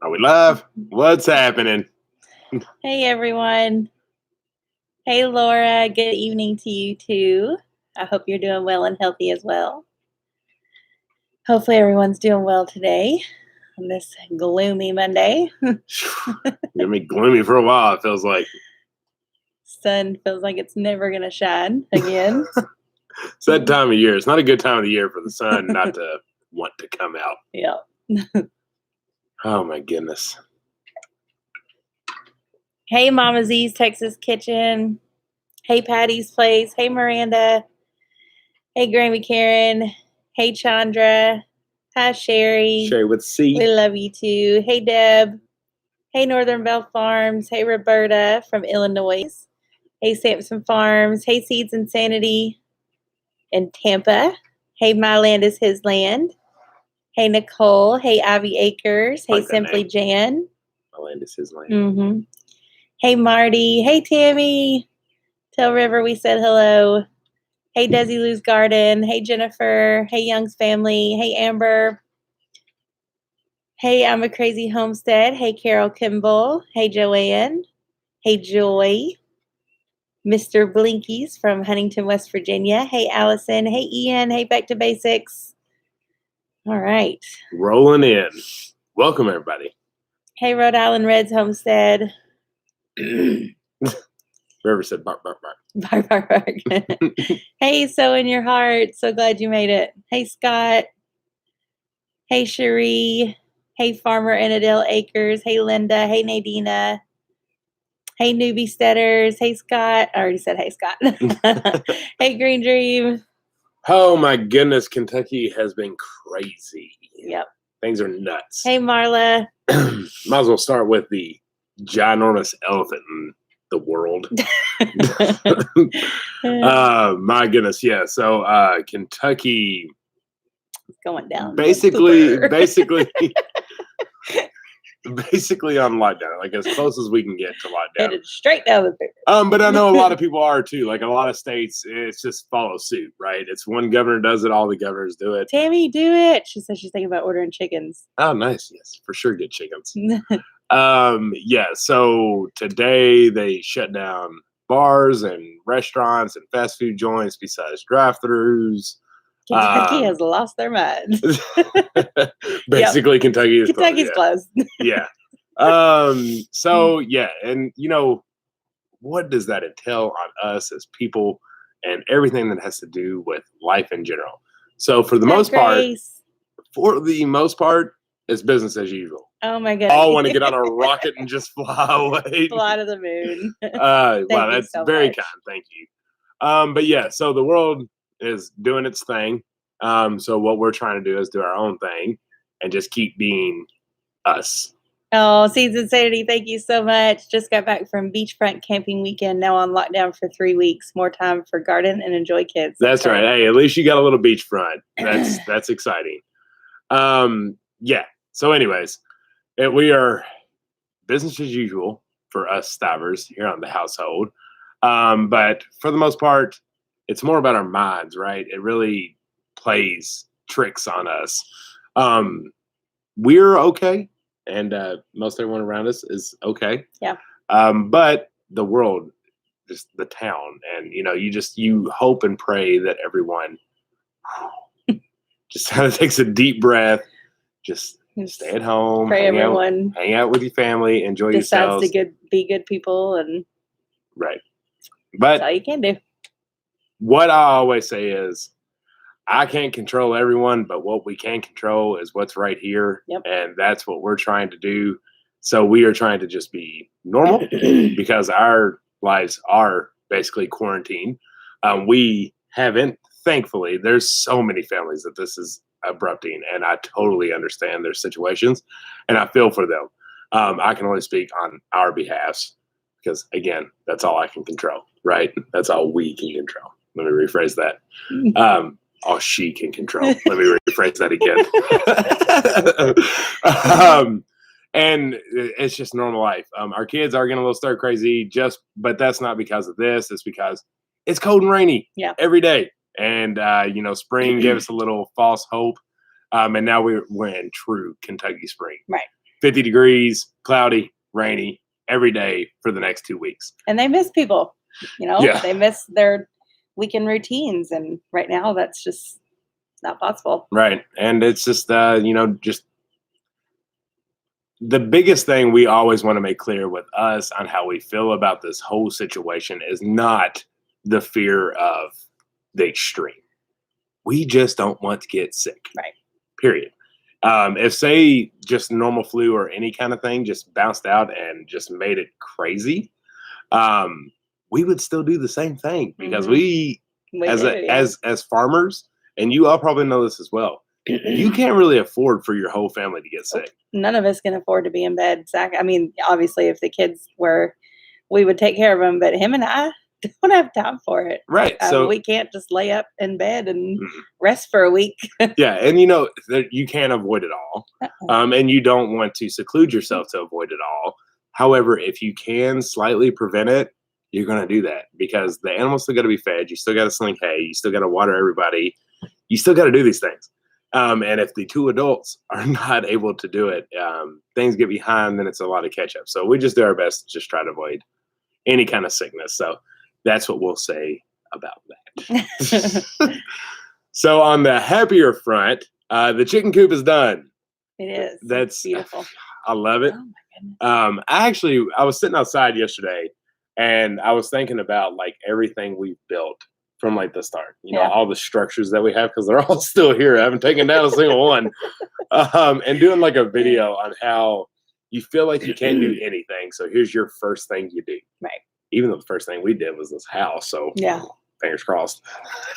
Are we live? What's happening? Hey, everyone. Hey, Laura. Good evening to you, too. I hope you're doing well and healthy as well. Hopefully, everyone's doing well today on this gloomy Monday. Gonna be gloomy for a while, it feels like. Sun feels like it's never going to shine again. It's that time of year. It's not a good time of the year for the sun not to want to come out. Yeah. Oh, my goodness. Hey, Mama Z's Texas Kitchen. Hey, Patty's Place. Hey, Miranda. Hey, Grammy Karen. Hey, Chandra. Hi, Sherry. Sherry with C. We love you too. Hey, Deb. Hey, Northern Bell Farms. Hey, Roberta from Illinois. Hey, Sampson Farms. Hey, Seeds Insanity in Tampa. Hey, My Land is His Land. Hey, Nicole. Hey, Ivy Acres. Hey, Like that Simply name. Jan. My land is his land. Mm-hmm. Hey, Marty. Hey, Tammy. Tell River we said hello. Hey, Desi Lou's Garden. Hey, Jennifer. Hey, Young's Family. Hey, Amber. Hey, I'm a Crazy Homestead. Hey, Carol Kimball. Hey, Joanne. Hey, Joy. Mr. Blinkies from Huntington, West Virginia. Hey, Allison. Hey, Ian. Hey, Back to Basics. All right. Rolling in. Welcome, everybody. Hey, Rhode Island Reds Homestead. River said bark, bark, bark. Bark, bark, bark. Hey, So in Your Heart. So glad you made it. Hey, Scott. Hey, Cherie. Hey, Farmer in Adele Acres. Hey, Linda. Hey, Nadina. Hey, Newbie Steaders. Hey, Scott. I already said hey, Scott. Hey, Green Dream. Oh, my goodness. Kentucky has been crazy. Yep. Things are nuts. Hey, Marla. Might as well start with the ginormous elephant in the world. My goodness, yeah. So Kentucky Going down. basically on lockdown, like as close as we can get to lockdown. Headed straight down the river. But I know a lot of people are too. Like a lot of states, it's just follow suit, right? It's one governor does it, all the governors do it. Tammy, do it. She said she's thinking about ordering chickens. Oh, nice. Yes, for sure, get chickens. Yeah. So today they shut down bars and restaurants and fast food joints besides drive-throughs. Kentucky has lost their mind. Basically, Kentucky is Kentucky's closed. Yeah. So yeah, and you know, what does that entail on us as people and everything that has to do with life in general? So for the most part, it's business as usual. Oh my god! All want to get on a rocket and just fly away. Fly to the moon. Wow, that's so very much. kind. Thank you. But yeah, so the world is doing its thing. So what we're trying to do is do our own thing and just keep being us. Oh, Seeds Insanity, thank you so much. Just got back from beachfront camping weekend. Now on lockdown for 3 weeks. More time for garden and enjoy kids. That's right. Hey, at least you got a little beachfront. That's exciting. Yeah. So, anyways, we are business as usual for us Stivers here on the household. But for the most part, it's more about our minds, right? It really plays tricks on us. We're okay, and most everyone around us is okay. Yeah. But the world, just the town, and you hope and pray that everyone just kind of takes a deep breath, just stay at home, pray everyone hang out with your family, enjoy yourselves. Decides to be good people, and right. But that's all you can do. What I always say is, I can't control everyone, but what we can control is what's right here. Yep. And that's what we're trying to do. So we are trying to just be normal because our lives are basically quarantined. We haven't, thankfully, there's so many families that this is abrupting, and I totally understand their situations and I feel for them. I can only speak on our behalves because, again, that's all I can control, right? That's all we can control. Let me rephrase that. All she can control. Let me rephrase that again. And it's just normal life. Our kids are going to start crazy, but that's not because of this. It's because it's cold and rainy every day. And, spring gave us a little false hope. And now we're in true Kentucky spring. Right. 50 degrees, cloudy, rainy every day for the next 2 weeks. And they miss people, Yeah. they miss their weekend routines. And right now that's just not possible. Right. And it's just, just the biggest thing we always want to make clear with us on how we feel about this whole situation is not the fear of the extreme. We just don't want to get sick. Right. Period. If say just normal flu or any kind of thing just bounced out and just made it crazy, we would still do the same thing because we as farmers, and you all probably know this as well, you can't really afford for your whole family to get sick. None of us can afford to be in bed. Zach, I mean, obviously, if the kids were, we would take care of them, but him and I don't have time for it. Right. So we can't just lay up in bed and rest for a week. Yeah. And you can't avoid it all. And you don't want to seclude yourself to avoid it all. However, if you can slightly prevent it, you're going to do that because the animals still got to be fed. You still got to sling hay. You still got to water everybody. You still got to do these things. And if the two adults are not able to do it, things get behind, then it's a lot of catch up. So we just do our best to just try to avoid any kind of sickness. So that's what we'll say about that. So on the happier front, the chicken coop is done. It is. That's beautiful. I love it. Oh my goodness. I was sitting outside yesterday and I was thinking about like everything we've built from like the start, all the structures that we have, because they're all still here. I haven't taken down a single one. And doing like a video on how you feel like you can't do anything. So here's your first thing you do. Right. Even though the first thing we did was this house. So yeah, fingers crossed.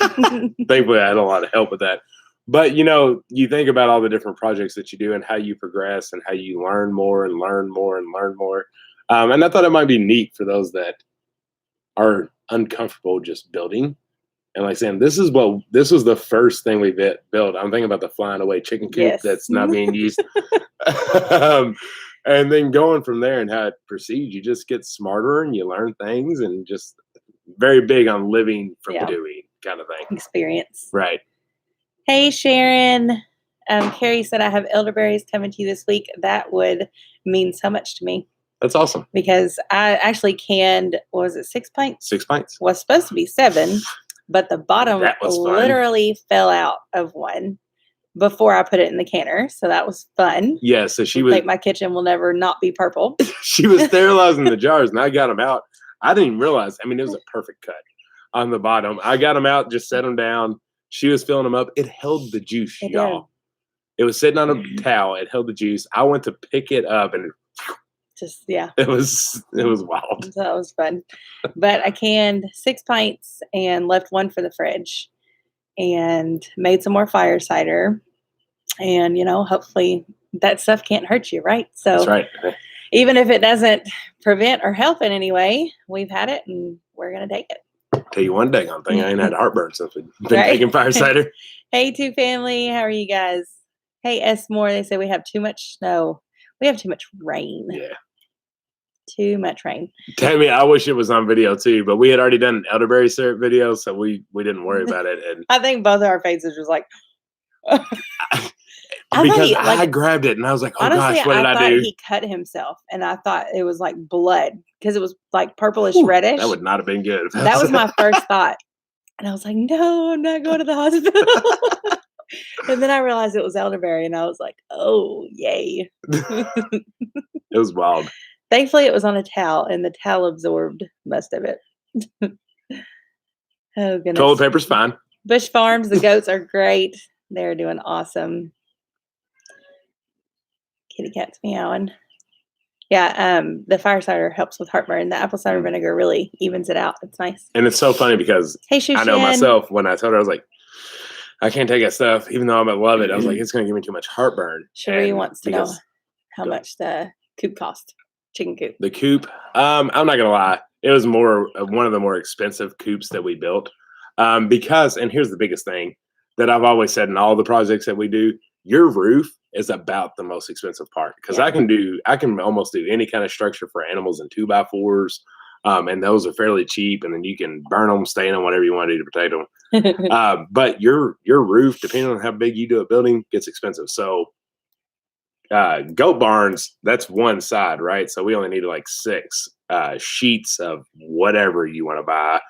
Thankfully, I had a lot of help with that. But, you think about all the different projects that you do and how you progress and how you learn more and learn more and learn more. And I thought it might be neat for those that are uncomfortable just building. And like saying, this was the first thing we built. I'm thinking about the flying away chicken coop that's not being used. And then going from there and how it proceeds, you just get smarter and you learn things and just very big on living from doing kind of thing. Experience. Right. Hey, Sharon. Carrie said, I have elderberries coming to you this week. That would mean so much to me. That's awesome. Because I actually canned, what was it, 6 pints? 6 pints. Was supposed to be 7, but the bottom literally fell out of one before I put it in the canner. So that was fun. Yeah, so she was like, my kitchen will never not be purple. She was sterilizing the jars and I got them out. I didn't even realize. I mean, it was a perfect cut on the bottom. I got them out, just set them down. She was filling them up. It held the juice, y'all. It was sitting on a towel. It held the juice. I went to pick it up and it was wild. So that was fun. But I canned 6 pints and left one for the fridge and made some more fire cider. And, hopefully that stuff can't hurt you, right? So that's right. Even if it doesn't prevent or help in any way, we've had it and we're going to take it. Tell you one daggone thing, I ain't had heartburn since we've been taking fire cider. Hey, Two Family, how are you guys? Hey, S. Moore, they say we have too much snow. We have too much rain. Yeah. Too much rain. Tammy, I wish it was on video too, but we had already done an elderberry syrup video, so we didn't worry about it. And I think both of our faces was like, because I grabbed it and I was like, oh honestly, gosh, what did I do? He cut himself and I thought it was like blood because it was like purplish reddish. That would not have been good. That was my first thought. And I was like, no, I'm not going to the hospital. And then I realized it was elderberry and I was like, oh, yay. It was wild. Thankfully, it was on a towel and the towel absorbed most of it. Oh, goodness. Toilet paper's fine. Bush Farms, the goats are great. They're doing awesome. Kitty cat's meowing. Yeah, the fire cider helps with heartburn. The apple cider vinegar really evens it out. It's nice. And it's so funny because I know myself, when I told her, I was like, I can't take that stuff, even though I love it. I was like, it's going to give me too much heartburn. Cherie wants to know how much the coop cost. Chicken coop. The coop, I'm not going to lie. It was one of the more expensive coops that we built. Because, and here's the biggest thing that I've always said in all the projects that we do, your roof is about the most expensive part because I can almost do any kind of structure for animals in 2x4s. And those are fairly cheap, and then you can burn them, stain them, whatever you want to do to protect them. But your roof, depending on how big you do a building, gets expensive. So goat barns, that's one side, right? So we only need like 6 sheets of whatever you want to buy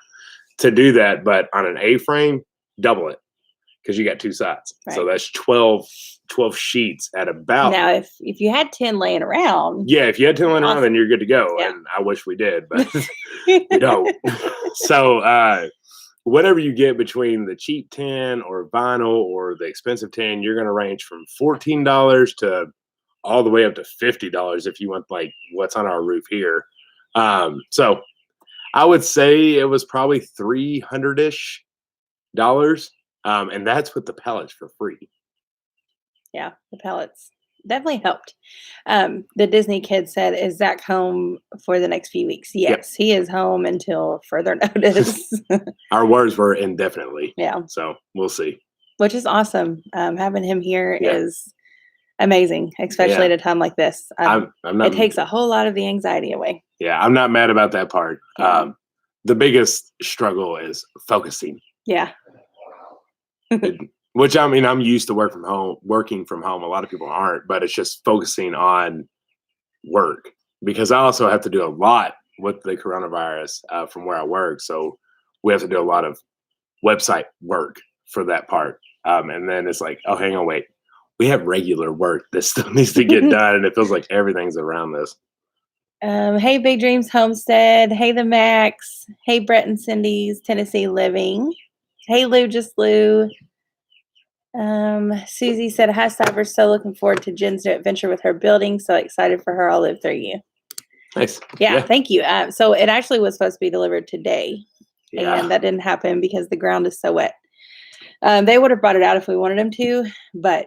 to do that. But on an A-frame, double it because you got 2 sides. Right. So that's 12 sheets at about. Now, if you had 10 laying around. Yeah, if you had 10 laying around, then you're good to go. Yeah. And I wish we did, but we don't. So whatever you get between the cheap tin or vinyl or the expensive tin, you're going to range from $14 to all the way up to $50 if you want like what's on our roof here. So I would say it was probably $300-ish, and that's with the pellets for free. Yeah, the pellets definitely helped. The Disney kid said, "Is Zach home for the next few weeks?" Yes, he is home until further notice. Our words were indefinitely. Yeah. So we'll see. Which is awesome. Having him here is amazing, especially at a time like this. I'm not, it takes a whole lot of the anxiety away. Yeah, I'm not mad about that part. The biggest struggle is focusing. Yeah. Which I mean, I'm used to working from home. A lot of people aren't, but it's just focusing on work because I also have to do a lot with the coronavirus from where I work. So we have to do a lot of website work for that part. And then it's like, oh, hang on, wait. We have regular work that still needs to get done. And it feels like everything's around this. Hey, Big Dreams Homestead. Hey, the Max. Hey, Brett and Cindy's Tennessee Living. Hey, Lou, just Lou. Susie said, "Hi, Stivers. So looking forward to Jen's new adventure with her building. So excited for her. I'll live through you." Nice. Yeah. Thank you. So it actually was supposed to be delivered today. Yeah. And that didn't happen because the ground is so wet. They would have brought it out if we wanted them to, but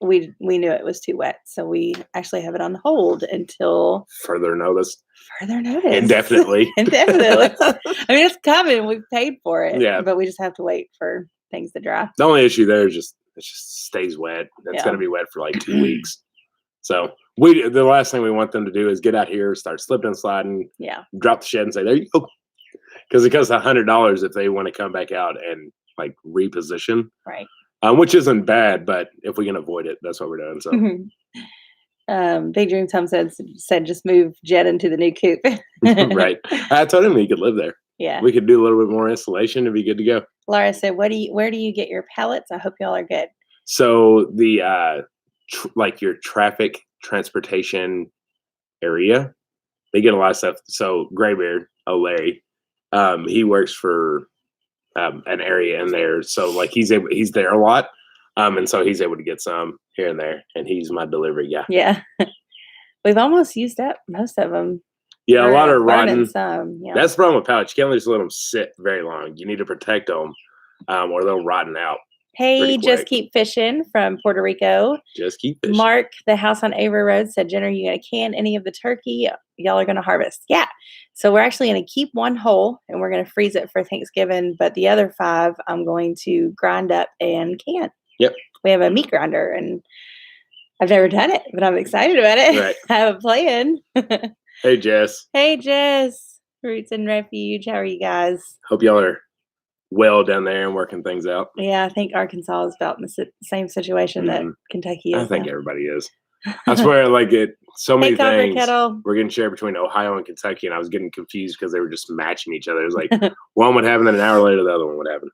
we knew it was too wet. So we actually have it on hold until further notice. Indefinitely. I mean, it's coming. We've paid for it. Yeah. But we just have to wait for things to dry. The only issue there is it just stays wet. It's going to be wet for like 2 weeks. So the last thing we want them to do is get out here, start slipping and sliding. Yeah. Drop the shed and say, there you go. Because it costs $100 if they want to come back out and like reposition. Right. Which isn't bad, but if we can avoid it, that's what we're doing. So Big Dream Tom said just move Jed into the new coop. Right. I told him he could live there. Yeah. We could do a little bit more installation and be good to go. Laura said, where do you get your pallets? I hope y'all are good. So the like your traffic transportation area, they get a lot of stuff. So Graybeard, Larry, he works for an area in there. So like he's there a lot. And so he's able to get some here and there, and he's my delivery guy. Yeah. We've almost used up most of them. Yeah, a lot are rotten. Some, yeah. That's the problem with pallets. You can't just let them sit very long. You need to protect them, or they'll rotten out. Hey, Just Keep Fishing from Puerto Rico. Just keep fishing. Mark, the house on Avery Road, said, "Jen, are you going to can any of the turkey y'all are going to harvest?" Yeah. So we're actually going to keep one whole, and we're going to freeze it for Thanksgiving. But the other 5, I'm going to grind up and can. Yep. We have a meat grinder, and I've never done it, but I'm excited about it. Right. I have a plan. Hey, Jess. Hey, Jess. Roots and Refuge. How are you guys? Hope y'all are well down there and working things out. Yeah, I think Arkansas is about in the same situation that Kentucky is. I think everybody is. I swear, like so many things were getting shared between Ohio and Kentucky, and I was getting confused because they were just matching each other. It was like one would happen, and an hour later, the other one would happen.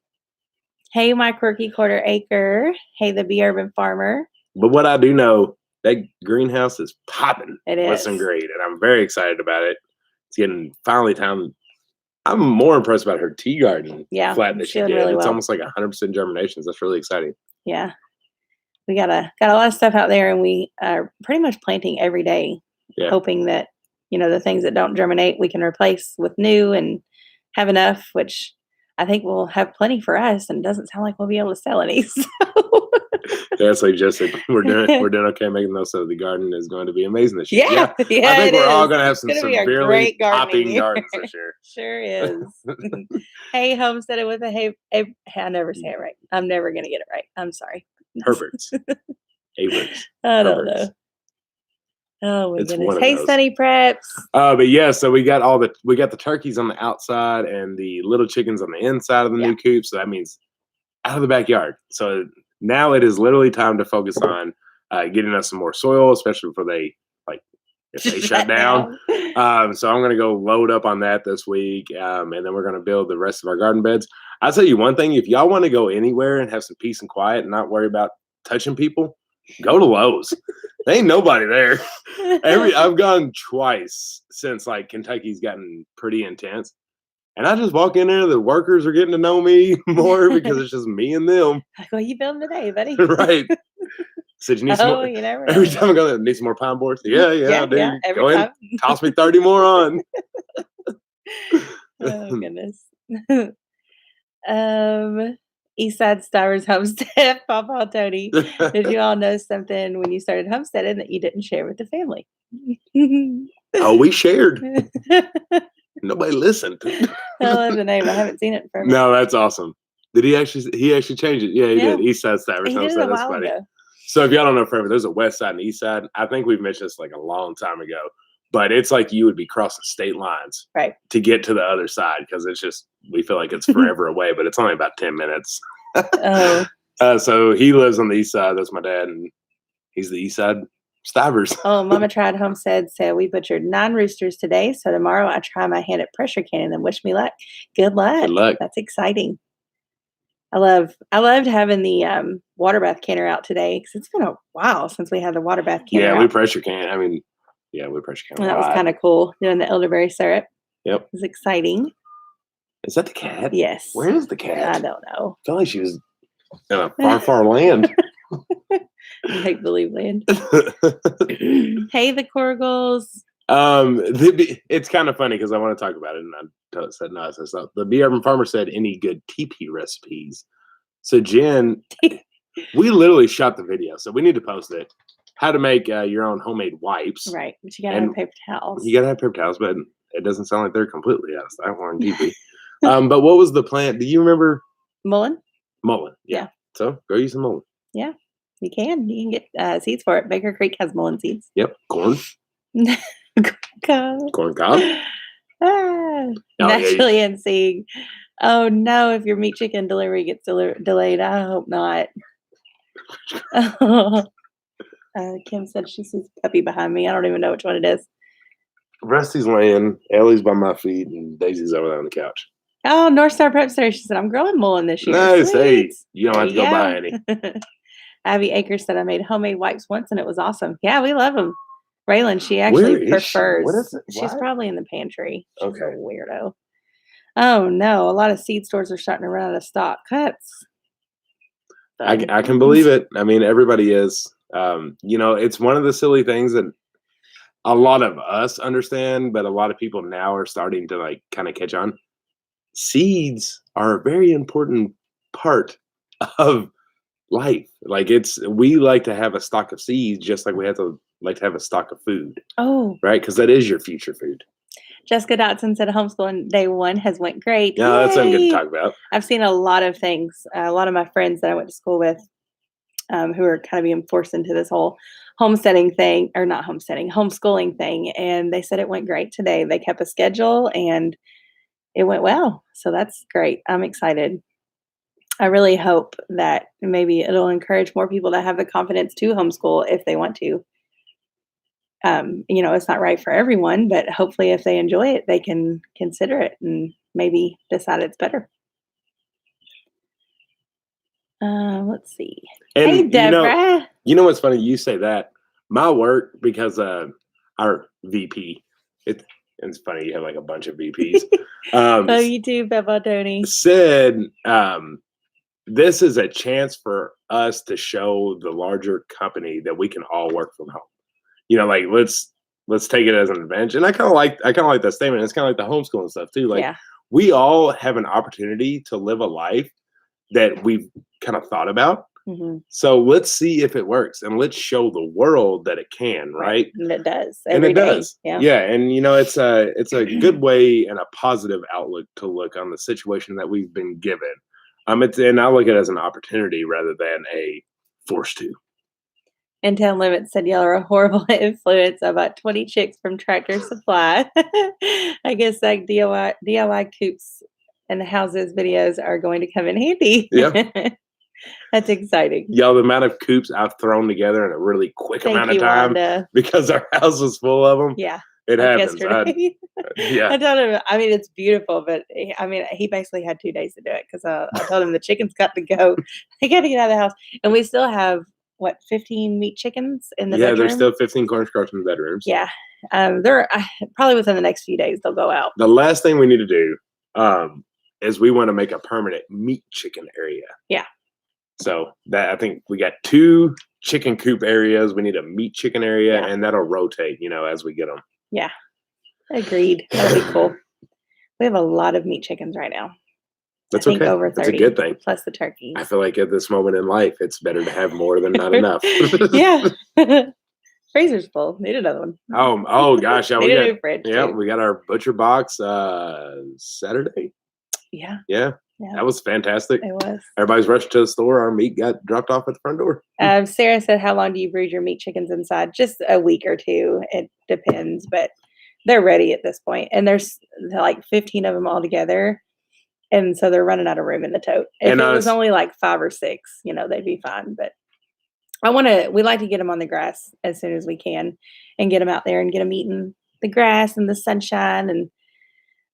Hey, my quirky quarter acre. Hey, the Bee Urban Farmer. But what I do know, that greenhouse is popping. It is. With some great, and I'm very excited about it. It's getting finally time. I'm more impressed about her tea garden flat that she did. Really it's almost like 100% germinations. That's really exciting. Yeah. We got a lot of stuff out there, and we are pretty much planting every day, hoping that, the things that don't germinate, we can replace with new and have enough, which I think we'll have plenty for us, and it doesn't sound like we'll be able to sell any. So. That's like just we're doing okay making those. So the garden is going to be amazing this year. Yeah, I think we're all going to have some severely popping gardens this year. Sure is. Hey, Homesteaded with a I never say it right. I'm never going to get it right. I'm sorry. Herberts. Averts. I don't know. Oh my goodness. Hey, those. Sunny Preps. But yeah, so we got the turkeys on the outside and the little chickens on the inside of the new coop. So that means out of the backyard. So now it is literally time to focus on getting us some more soil, especially before they if they shut down. So I'm going to go load up on that this week, and then we're going to build the rest of our garden beds. I'll tell you one thing: if y'all want to go anywhere and have some peace and quiet and not worry about touching people, go to Lowe's. There ain't nobody there. I've gone twice since Kentucky's gotten pretty intense, and I just walk in there. The workers are getting to know me more because it's just me and them. Like, what are you building today, buddy? Right. Said you need some more. You never Every know. time I go there, need some more pine boards. Yeah, dude. Every Go ahead, toss me 30 more on. Oh goodness. Eastside Stivers Homestead, Papa Tony. Did you all know something when you started homesteading that you didn't share with the family? Oh, we shared. Nobody listened. I love the name. I haven't seen it in forever. No, that's awesome. Did he actually? He actually changed it. Yeah, he did. Eastside Stivers He did Homestead. it a That's while funny. ago. So if y'all don't know forever, there's a west side and east side. I think we've mentioned this a long time ago, but it's like you would be crossing state lines to get to the other side because it's just we feel like it's forever away, but it's only about 10 minutes. So he lives on the east side. That's my dad, and he's the east side Stivers. Oh, Mama Tried Homestead said we butchered 9 roosters today, so tomorrow I try my hand at pressure canning and wish me luck. Good luck. Good luck. That's exciting. I loved having the water bath canner out today because it's been a while since we had the water bath canner. Yeah, we pressure can. I mean, we pressure can. And that was kind of cool doing the elderberry syrup. Yep, it was exciting. Is that the cat? Yes. Where is the cat? I don't know. I feel like she was in a far, far land. Make believe land. Hey, the Corgles. It's kind of funny because I want to talk about it, and I said no. I said so. The Bee Urban Farmer said any good teepee recipes. So Jen, we literally shot the video, so we need to post it. How to make your own homemade wipes. Right, but you gotta have paper towels. You gotta have paper towels, but it doesn't sound like they're completely out of stock on teepee. But what was the plant? Do you remember? Mullein. Mullein. Yeah. So go use some mullein. Yeah, you can. You can get seeds for it. Baker Creek has mullein seeds. Yep. Corn. Corn cob. Naturally and seeing. Oh no! If your meat chicken delivery gets delayed, I hope not. Kim said she sees a puppy behind me. I don't even know which one it is. Rusty's laying. Ellie's by my feet, and Daisy's over there on the couch. Oh, North Star Prep Center. She said, "I'm growing mullein this year." Nice. Hey, you don't have to go buy any. Abby Akers said, "I made homemade wipes once, and it was awesome." Yeah, we love them. Raylan, she actually prefers. What is it? She's probably in the pantry. She's okay. A weirdo. Oh no! A lot of seed stores are starting to run out of stock. Cuts. I can believe it. I mean, everybody is. It's one of the silly things that a lot of us understand, but a lot of people now are starting to kind of catch on. Seeds are a very important part of life. We like to have a stock of seeds just like we have to have a stock of food. Oh, right, because that is your future food. Jessica Dotson said homeschooling day 1 has went great. Yeah, that's something good to talk about. I've seen a lot of things. A lot of my friends that I went to school with who are kind of being forced into this whole homeschooling thing, and they said it went great today. They kept a schedule and it went well. So that's great. I'm excited. I really hope that maybe it'll encourage more people to have the confidence to homeschool if they want to. It's not right for everyone, but hopefully if they enjoy it, they can consider it and maybe decide it's better. Let's see. And hey, Deborah. You know what's funny? You say that. My work, because our VP, it's funny, you have a bunch of VPs. Oh, you do, Beba Tony. Said this is a chance for us to show the larger company that we can all work from home. Let's take it as an advantage. And I kind of like that statement. It's kind of like the homeschooling stuff too. We all have an opportunity to live a life that we've kind of thought about. Mm-hmm. So let's see if it works, and let's show the world that it can, right? And it does. Every day. Does. Yeah. Yeah. And it's a good way and a positive outlook to look on the situation that we've been given. And I look at it as an opportunity rather than a force to. And Town Limits said y'all are a horrible influence. About 20 chicks from Tractor Supply. I guess DIY coops and the houses videos are going to come in handy. Yeah. That's exciting. Y'all, the amount of coops I've thrown together in a really quick amount of time Wanda. because our house was full of them. Yeah. It like happens. yesterday. Yeah. I told him, I mean, it's beautiful, but he basically had 2 days to do it because I told him the chickens got to go. They got to get out of the house. And we still have, 15 meat chickens in the bedroom? There's still 15 corn scarves in the bedrooms. Yeah. They're probably within the next few days, they'll go out. The last thing we need to do is we want to make a permanent meat chicken area. Yeah. So that I think we got 2 chicken coop areas. We need a meat chicken area, and that'll rotate, as we get them. Yeah. Agreed. That'll be cool. We have a lot of meat chickens right now. That's I think okay. over 30. That's a good thing. Plus the turkeys. I feel like at this moment in life, it's better to have more than not enough. Yeah. Freezer's full. Need another one. Oh gosh. Yeah, Need a new fridge. Yeah, too. we got our butcher box Saturday. Yeah. Yeah. That was fantastic. It was. Everybody's rushed to the store. Our meat got dropped off at the front door. Sarah said, how long do you brood your meat chickens inside? Just a week or 2. It depends, but they're ready at this point. And there's like 15 of them all together. And so they're running out of room in the tote. If it was only like 5 or 6, they'd be fine. But we like to get them on the grass as soon as we can and get them out there and get them eating the grass and the sunshine. And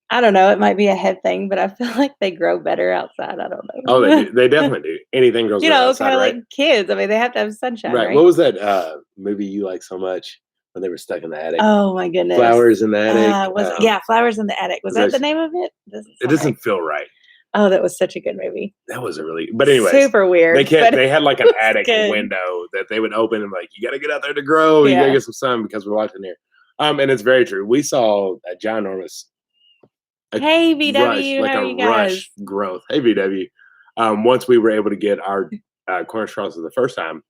I don't know, it might be a head thing, but I feel like they grow better outside. I don't know. Oh, they do. They definitely do. Anything grows better outside, kind of right? like kids. I mean, they have to have sunshine, right? What was that movie you like so much when they were stuck in the attic? Oh my goodness. Flowers in the Attic. Flowers in the Attic. Was that the name of it? It doesn't feel right. Oh, that was such a good movie. That was but anyway, super weird. They had like an attic window that they would open and like, you got to get out there to grow. You got to get some sun because we're watching here. And it's very true. We saw a ginormous. Hey VW, how are you guys? Rush growth. Hey VW. Once we were able to get our corn straws for the first time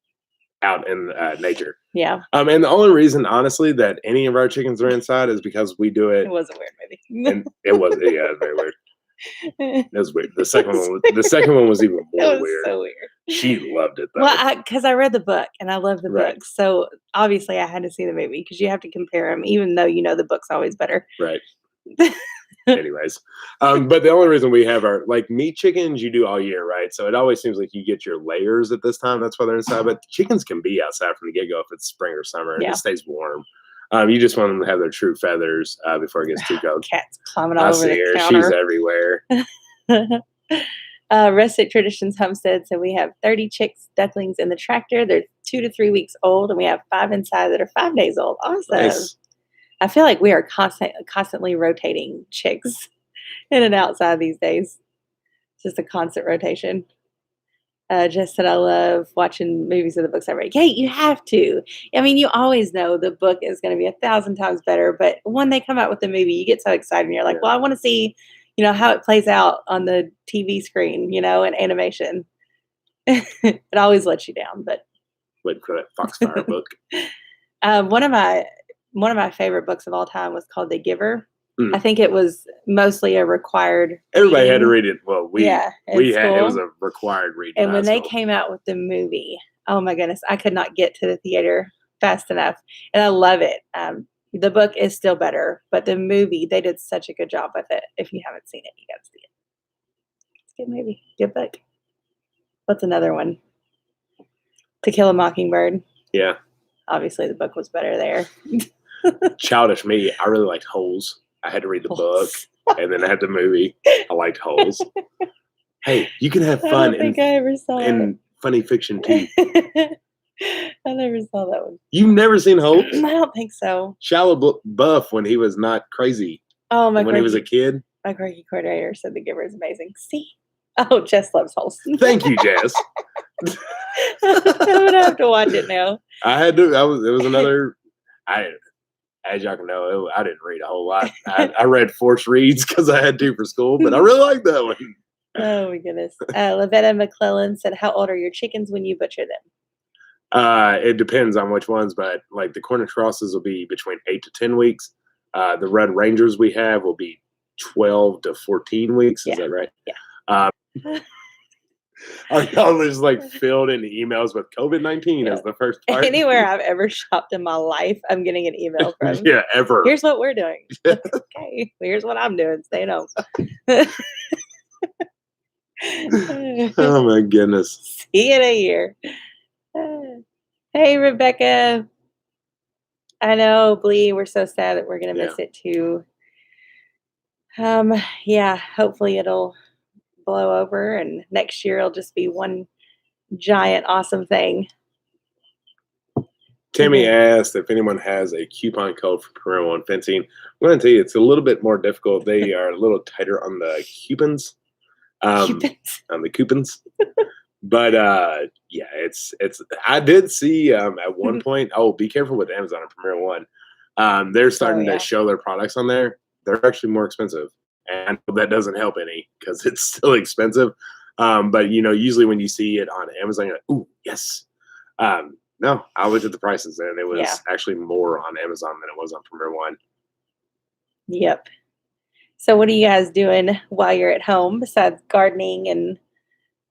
out in nature. Yeah. And the only reason, honestly, that any of our chickens are inside is because we do it. It was a weird movie. And it was very weird. It was weird. The second one was even more weird. So weird. She loved it though. Well, because I read the book and I love the book, so obviously I had to see the movie because you have to compare them, even though the book's always better. Right. Anyways, but the only reason we have our meat chickens, you do all year, right? So it always seems like you get your layers at this time. That's why they're inside. But chickens can be outside from the get go if it's spring or summer and it stays warm. You just want them to have their true feathers before it gets too cold. Cat's climbing all over the counter. She's everywhere. Rustic Traditions Homestead. So we have 30 chicks, ducklings in the tractor. They're 2 to 3 weeks old, and we have 5 inside that are 5 days old. Awesome. Nice. I feel like we are constantly rotating chicks in and outside these days. Just a constant rotation. Jess said, I love watching movies of the books I read. Hey, you have to. I mean, you always know the book is going to be 1,000 times better, but when they come out with the movie, you get so excited and you're like, well, I want to see, how it plays out on the TV screen, in animation. It always lets you down, but. Wait for that Foxfire book. One of my favorite books of all time was called The Giver. I think it was mostly a required. Everybody had to read it. Well, it was a required read. And when they came out with the movie, oh my goodness, I could not get to the theater fast enough. And I love it. The book is still better, but the movie, they did such a good job with it. If you haven't seen it, you got to see it. It's a good movie. Good book. What's another one? To Kill a Mockingbird. Yeah. Obviously, the book was better there. Childish me. I really liked Holes. I had to read the book, and then I had the movie. I liked Holes. Hey, you can have fun in funny fiction too. I never saw that one. You've never seen Holes? I don't think so. Shia LaBeouf when he was not crazy. Oh my! When he was a kid. My quirky coordinator said The Giver is amazing. See? Oh, Jess loves Holes. Thank you, Jess. I'm gonna have to watch it now. I had to. It was another. As y'all can know, I didn't read a whole lot. I read forced reads because I had to for school, but I really liked that one. Oh my goodness. Lavetta McClellan said, "How old are your chickens when you butcher them?" It depends on which ones, but like the Cornish crosses will be between 8 to 10 weeks. The Red Rangers we have will be 12 to 14 weeks. Is that right? Yeah. Our y'all is filled in emails with COVID-19 as the first part. Anywhere I've ever shopped in my life, I'm getting an email from. Yeah, ever. Here's what we're doing. Okay, here's what I'm doing. Stay home. Oh my goodness. See you in a year. Hey, Rebecca. I know, Blee, we're so sad that we're gonna miss it too. Yeah, hopefully it'll blow over and next year it'll just be one giant awesome thing. Tammy asked if anyone has a coupon code for parental and fencing. I'm going to tell you, it's a little bit more difficult. They are a little tighter on the coupons. On the coupons. But yeah, it's. I did see at one point. Oh, be careful with Amazon and Premier One. They're starting to show their products on there. They're actually more expensive, and that doesn't help any because it's still expensive. But usually when you see it on Amazon, you're like, "Ooh, yes." No, I looked at the prices and it was actually more on Amazon than it was on Premier One. Yep. So what are you guys doing while you're at home besides gardening and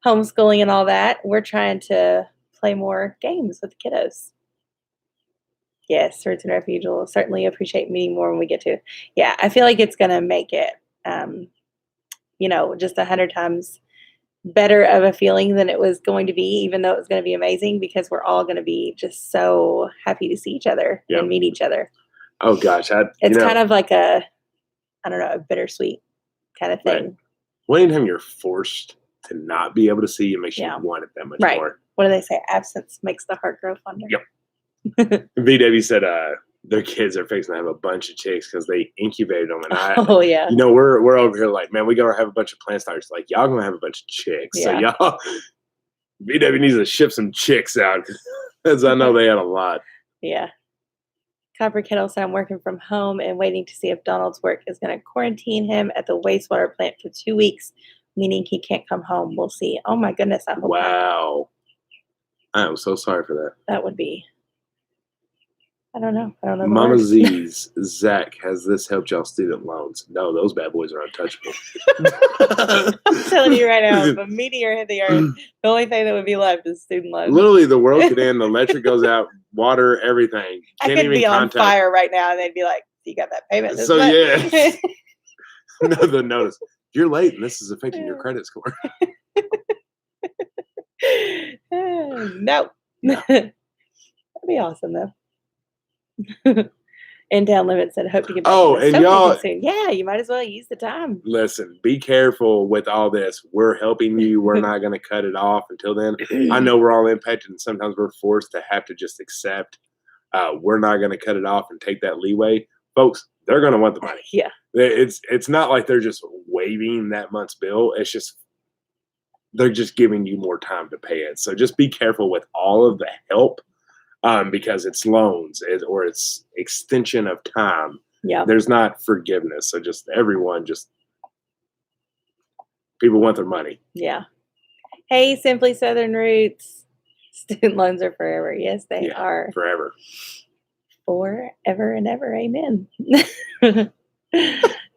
homeschooling and all that? We're trying to play more games with the kiddos. Yes, Roots and Refuge will certainly appreciate meeting more when we get to. Yeah, I feel like it's going to make it, just 100 times better of a feeling than it was going to be, even though it was going to be amazing because we're all going to be just so happy to see each other and meet each other. Oh gosh, it's kind of like a bittersweet kind of thing. Right. Well, anytime you're forced to not be able to see, it makes you want it that much more. What do they say? Absence makes the heart grow fonder. Yep. VW said their kids are fixing to have a bunch of chicks because they incubated them. And we're over here like, man, we gotta have a bunch of plant starters. Like, y'all gonna have a bunch of chicks. Yeah. So y'all, VW needs to ship some chicks out because I know they had a lot. Yeah. Copper Kettle said, I'm working from home and waiting to see if Donald's work is going to quarantine him at the wastewater plant for 2 weeks, meaning he can't come home. We'll see. Oh my goodness. I hope wow. I am so sorry for that. That would be. I don't know. Mama Z's, Zach, has this helped y'all student loans? No, those bad boys are untouchable. I'm telling you right now, if a meteor hit the earth, the only thing that would be left is student loans. Literally, the world could end. The electric goes out, water, everything. Can't I could be on fire right now, and they'd be like, "You got that payment?" So yeah, another notice. You're late, and this is affecting your credit score. No. That'd be awesome, though. And Down Limit said, hope to get back to this and y'all soon. Yeah, you might as well use the time. Listen, be careful with all this. We're helping you. We're not going to cut it off until then. I know we're all impacted, and sometimes we're forced to have to just accept. We're not going to cut it off and take that leeway. Folks, they're going to want the money. Yeah. It's not like they're just waiving that month's bill. It's just they're just giving you more time to pay it. So just be careful with all of the help. Because it's loans or it's extension of time. Yeah. There's not forgiveness. So just people want their money. Yeah. Hey, Simply Southern Roots. Student loans are forever. Yes, they are. Forever. Forever and ever. Amen.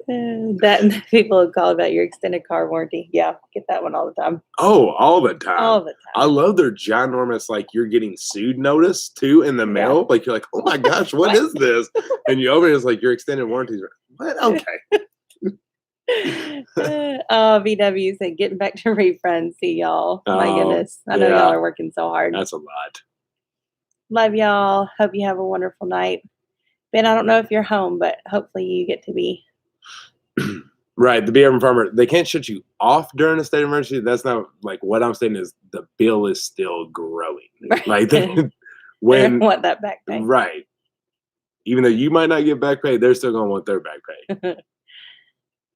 That people have called about your extended car warranty. Yeah, get that one all the time. Oh, all the time. All the time. I love their ginormous, like, you're getting sued notice too in the mail. Like, you're like, oh my gosh, what is this? And you open it, it's like your extended warranties. What? Okay. VW said, getting back to refunds. See y'all. My goodness. I know y'all are working so hard. That's a lot. Love y'all. Hope you have a wonderful night. Ben, I don't know if you're home, but hopefully you get to be. Right, the Be Urban Farmer, they can't shut you off during a state of emergency. That's not like what I'm saying is the bill is still growing. Right. Like when want that back pay. Right. Even though you might not get back pay, they're still gonna want their back pay.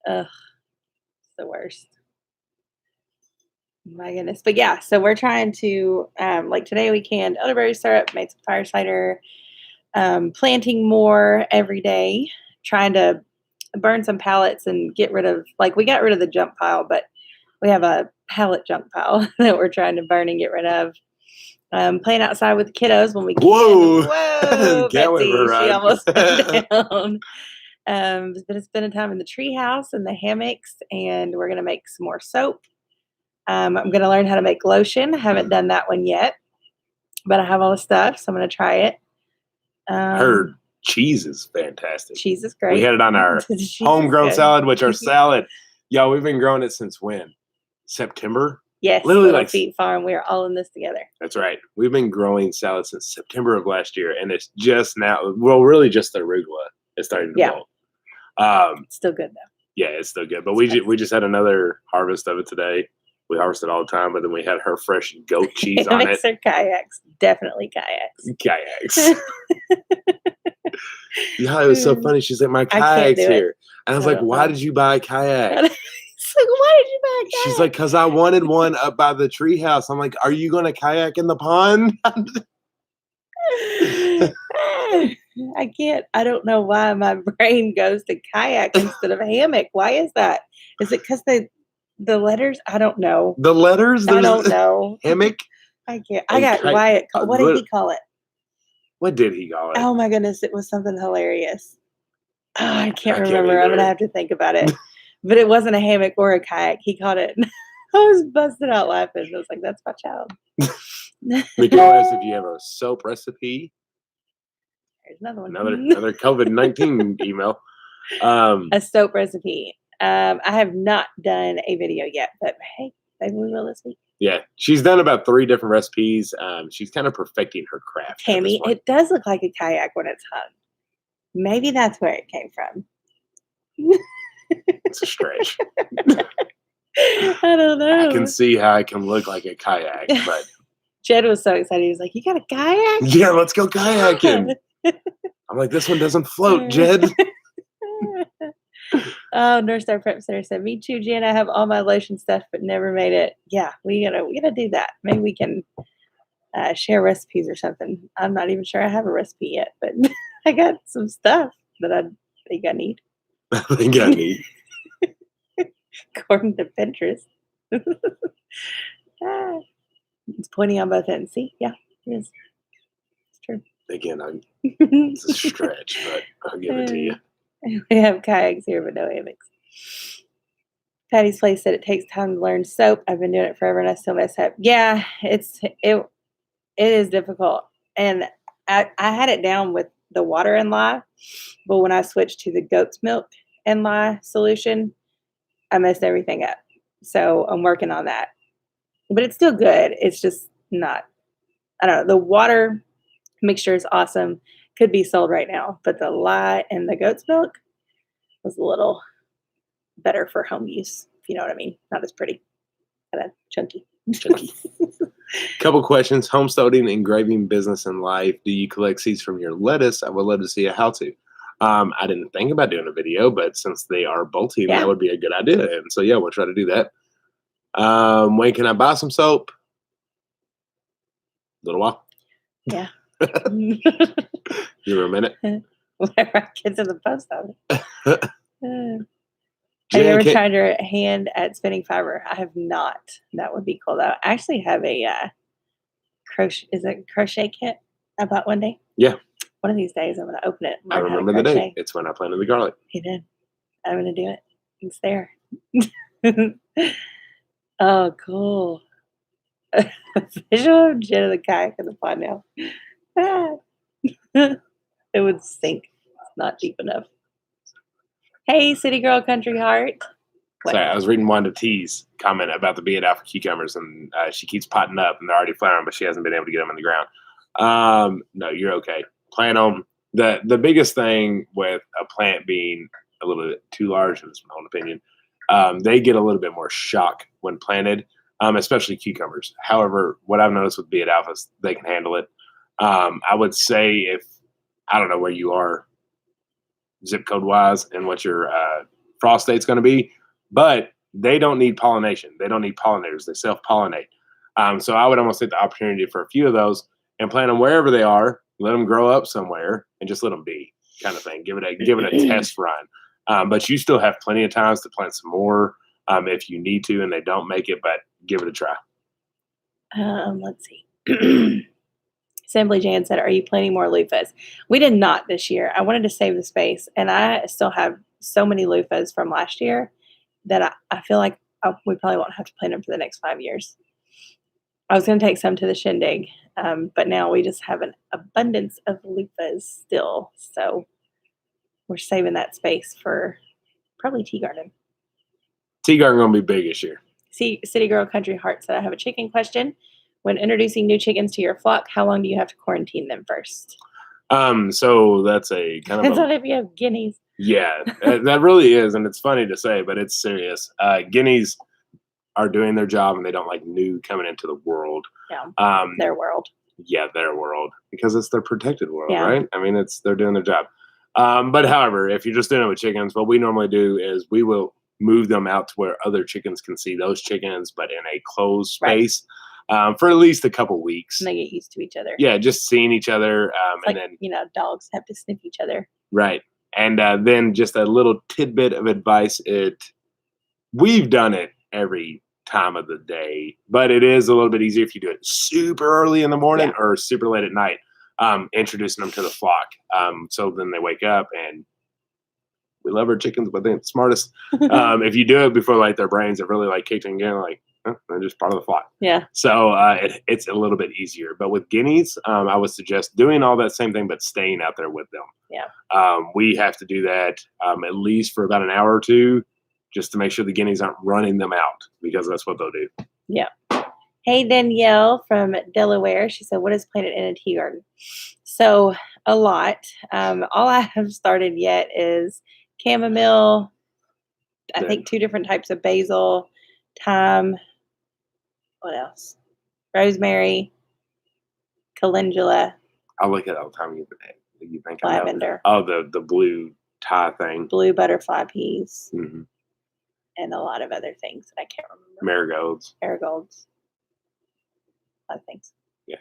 Ugh, it's the worst. My goodness. But yeah, so we're trying to like today we canned elderberry syrup, made some fire cider, planting more every day, trying to burn some pallets and get rid of, like, we got rid of the junk pile, but we have a pallet junk pile that we're trying to burn and get rid of. Playing outside with the kiddos when we can. Whoa, Betsy, she almost went down. But spending time in the tree house and the hammocks, and we're going to make some more soap. I'm going to learn how to make lotion. Haven't done that one yet, but I have all the stuff, so I'm going to try it. Heard cheese is fantastic. Cheese is great. We had it on our homegrown salad, which our salad, y'all, we've been growing it since when? September. Yes, Literally Little like Feet Farm. We are all in this together. That's right. We've been growing salad since September of last year, and it's just now. Well, really, just the arugula is starting to bolt. It's still good though. Yeah, it's still good. But we just had another harvest of it today. We harvest it all the time, but then we had her fresh goat cheese on it. Or kayaks, definitely kayaks. Kayaks. Yeah, it was so funny. She's like, my kayak's here, and I was like, why did you buy a kayak? Like, why did you buy a kayak? She's like, because I wanted one up by the treehouse. I'm like, are you going to kayak in the pond? I can't. I don't know why my brain goes to kayak instead of hammock. Why is that? Is it because the letters? I don't know. The letters? I don't know. Hammock? I can't. I got Wyatt. What did he call it? What did he call it? Oh my goodness. It was something hilarious. Oh, I can't remember. I'm going to have to think about it. But it wasn't a hammock or a kayak. He called it. I was busted out laughing. I was like, that's my child. We can ask if you have a soap recipe. There's another one. Another COVID-19 email. A soap recipe. I have not done a video yet, but hey, maybe we will this week. Yeah, she's done about 3 different recipes. She's kind of perfecting her craft. Tammy, it does look like a kayak when it's hung. Maybe that's where it came from. It's a stretch. I don't know. I can see how it can look like a kayak, but Jed was so excited. He was like, "You got a kayak? Yeah, let's go kayaking." I'm like, this one doesn't float, Jed. Oh, North Star Prep Center said, "Me too, Jen. I have all my lotion stuff, but never made it." Yeah, we gotta do that. Maybe we can share recipes or something. I'm not even sure I have a recipe yet, but I got some stuff that I think I need. According to Pinterest. It's pointing on both ends. See? Yeah, it is. It's true. Again, it's a stretch, but I'll give it to you. We have kayaks here, but no hammocks. Patty's Place said it takes time to learn soap. I've been doing it forever and I still mess up. Yeah, it is difficult. And I had it down with the water and lye, but when I switched to the goat's milk and lye solution, I messed everything up. So I'm working on that. But it's still good. It's just not, I don't know. The water mixture is awesome. Could be sold right now. But the lye and the goat's milk was a little better for home use, if you know what I mean. Not as pretty. Kind of chunky. Couple questions. Homesteading, engraving, business, and life. Do you collect seeds from your lettuce? I would love to see a how-to. I didn't think about doing a video, but since they are bolting, that would be a good idea. And so, yeah, we'll try to do that. When can I buy some soap? A little while. Yeah. Give her a minute. Whenever I get to the post office. Have you ever tried your hand at spinning fiber? I have not. That would be cool, though. I actually have a crochet kit I bought one day? Yeah. One of these days, I'm going to open it. I remember the day. It's when I planted the garlic. He did. I'm going to do it. It's there. Oh, cool. Visual of Jen of the kayak in the pond now. It would sink. It's not deep enough. Hey, City Girl Country Heart. What? Sorry, I was reading Wanda T's comment about the being out for cucumbers, and she keeps potting up, and they're already flowering, but she hasn't been able to get them in the ground. No, you're okay. Plant them. The biggest thing with a plant being a little bit too large, in my own opinion, they get a little bit more shock when planted, especially cucumbers. However, what I've noticed with Beat Alphas, they can handle it. I would say I don't know where you are zip code wise and what your frost date's going to be, but they don't need pollination. They don't need pollinators. They self-pollinate. So I would almost take the opportunity for a few of those and plant them wherever they are, let them grow up somewhere, and just let them be, kind of thing. Give it a test run. But you still have plenty of times to plant some more if you need to and they don't make it, but give it a try. Let's see. Assembly Jan said, "Are you planting more loofahs?" We did not this year. I wanted to save the space, and I still have so many loofahs from last year that I feel like we probably won't have to plant them for the next 5 years. I was going to take some to the shindig, but now we just have an abundance of loofahs still, so we're saving that space for probably tea garden. Tea garden going to be big this year. City Girl Country Heart said, I have a chicken question. When introducing new chickens to your flock, how long do you have to quarantine them first? So that's a kind Depends of on if you have guineas. yeah, that really is, and it's funny to say, but it's serious. Guineas are doing their job, and they don't like new coming into the world. Yeah, their world. Yeah, their world, because it's their protected world, Yeah. right? I mean, they're doing their job. But however, if you're just doing it with chickens, what we normally do is we will move them out to where other chickens can see those chickens, but in a closed space for at least a couple weeks. And they get used to each other. Yeah, just seeing each other, It's and like, then dogs have to sniff each other. right, and then just a little tidbit of advice. We've done it every time of the day, but it is a little bit easier if you do it super early in the morning or super late at night. Introducing them to the flock, so then they wake up, and we love our chickens, but they're the smartest. If you do it before like their brains have really like kicked in again, like they're just part of the flock. Yeah. So it's a little bit easier. But with guineas, I would suggest doing all that same thing, but staying out there with them. Yeah. We have to do that at least for about an hour or two, just to make sure the guineas aren't running them out, because that's what they'll do. Yeah. Hey, Danielle from Delaware. She said, what is planted in a tea garden? So a lot. All I have started yet is chamomile, I think 2 different types of basil, thyme, what else? Rosemary, calendula, I look at it all the time. You think I know. lavender. Oh, the blue tie thing. Blue butterfly peas. Mm-hmm. And a lot of other things that I can't remember. Marigolds. A lot of things. Yeah.